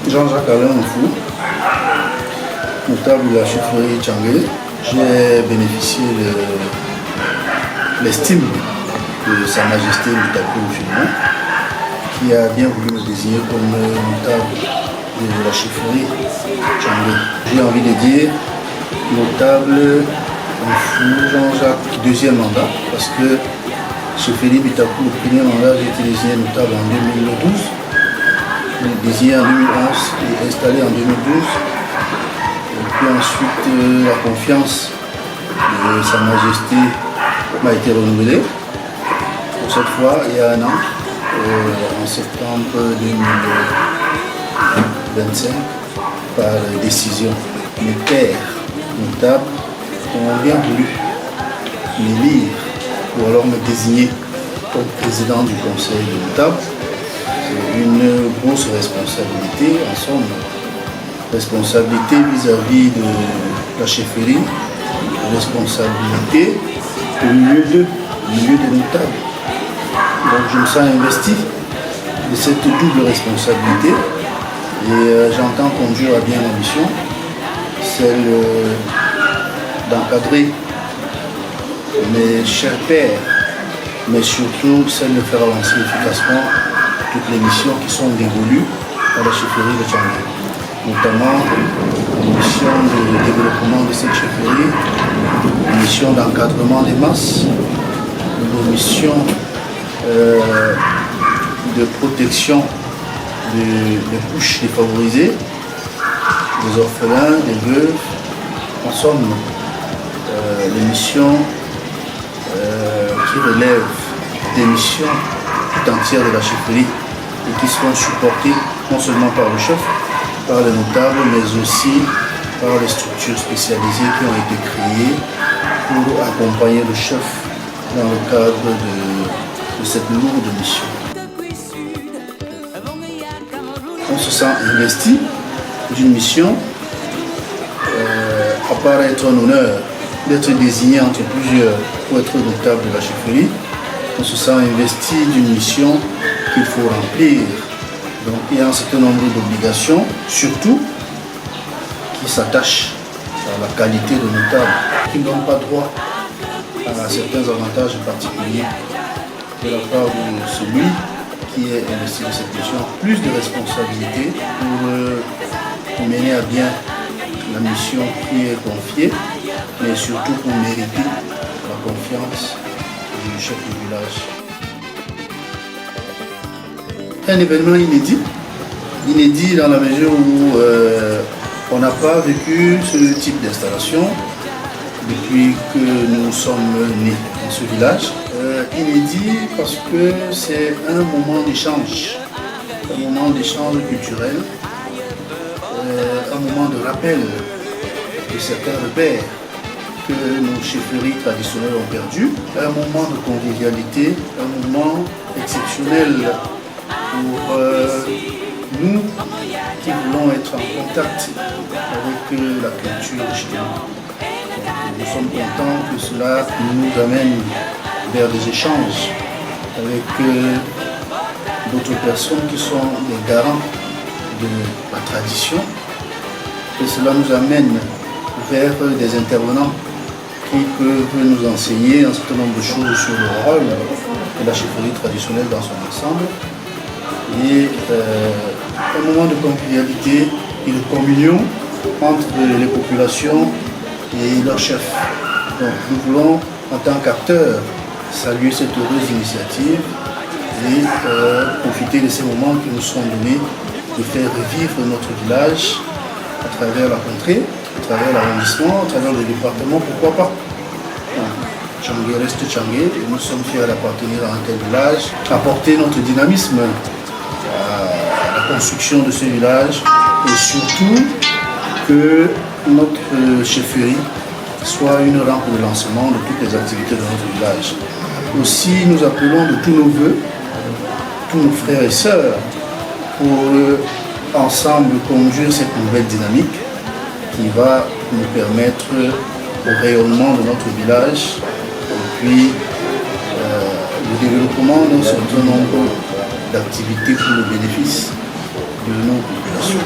Jean-Jacques Alain Mfou, notable de la chefferie Tchangé. J'ai bénéficié de l'estime de Sa Majesté Mitakou Filmon, qui a bien voulu me désigner comme notable de la chefferie Tchangé. J'ai envie de dire notable Mfou Jean-Jacques, deuxième mandat, parce que chefferie Mitakou, le premier mandat, j'ai été désigné notable en 2012. Désigné en 2011 et installé en 2012. Et puis ensuite, la confiance de Sa Majesté m'a été renouvelée. Pour cette fois, il y a un an, en septembre 2025, par décision. Mes pairs notables ont bien voulu m'élire ou alors me désigner comme président du conseil de notables. Une grosse responsabilité, en somme, responsabilité vis-à-vis de la chefferie, responsabilité au milieu des notables. Donc je me sens investi de cette double responsabilité et j'entends conduire à bien ma mission, celle d'encadrer mes chers pairs, mais surtout celle de faire avancer efficacement toutes les missions qui sont dévolues à la chefferie de Tchangé, notamment les missions de développement de cette chefferie, les missions d'encadrement des masses, les missions de protection des couches défavorisées, des orphelins, des veuves, en somme, les missions qui relèvent des missions tout entières de la chefferie et qui seront supportées non seulement par le chef, par les notables, mais aussi par les structures spécialisées qui ont été créées pour accompagner le chef dans le cadre de cette lourde mission. On se sent investi d'une mission, à part être un honneur d'être désigné entre plusieurs pour être notable de la chefferie. On se sent investi d'une mission qu'il faut remplir. Donc il y a un certain nombre d'obligations, surtout qui s'attachent à la qualité de notable, qui ne donnent pas droit à certains avantages particuliers de la part de celui qui est investi de cette mission. Plus de responsabilités pour mener à bien la mission qui est confiée, mais surtout pour mériter la confiance du chef du village. Un événement inédit dans la mesure où on n'a pas vécu ce type d'installation depuis que nous sommes nés dans ce village. Inédit parce que c'est un moment d'échange culturel, un moment de rappel de certains repères que nos chefferies traditionnelles ont perdu, un moment de convivialité, un moment exceptionnel pour nous qui voulons être en contact avec la culture chez nous. Nous sommes contents que cela nous amène vers des échanges avec d'autres personnes qui sont les garants de la tradition, et cela nous amène vers des intervenants qui peuvent nous enseigner un certain nombre de choses sur le rôle de la chefferie traditionnelle dans son ensemble, et un moment de convivialité et de communion entre les populations et leurs chefs. Donc nous voulons, en tant qu'acteurs, saluer cette heureuse initiative et profiter de ces moments qui nous sont donnés de faire revivre notre village à travers la contrée, à travers l'arrondissement, à travers le département, pourquoi pas. Tchangé reste Tchangé et nous sommes fiers d'appartenir à un tel village, apporter notre dynamisme à la construction de ce village et surtout que notre chefferie soit une rampe de lancement de toutes les activités de notre village. Aussi, nous appelons de tous nos voeux, tous nos frères et sœurs, pour ensemble conduire cette nouvelle dynamique qui va nous permettre au rayonnement de notre village et puis le développement d'un certain nombre d'activités pour le bénéfice de nos populations.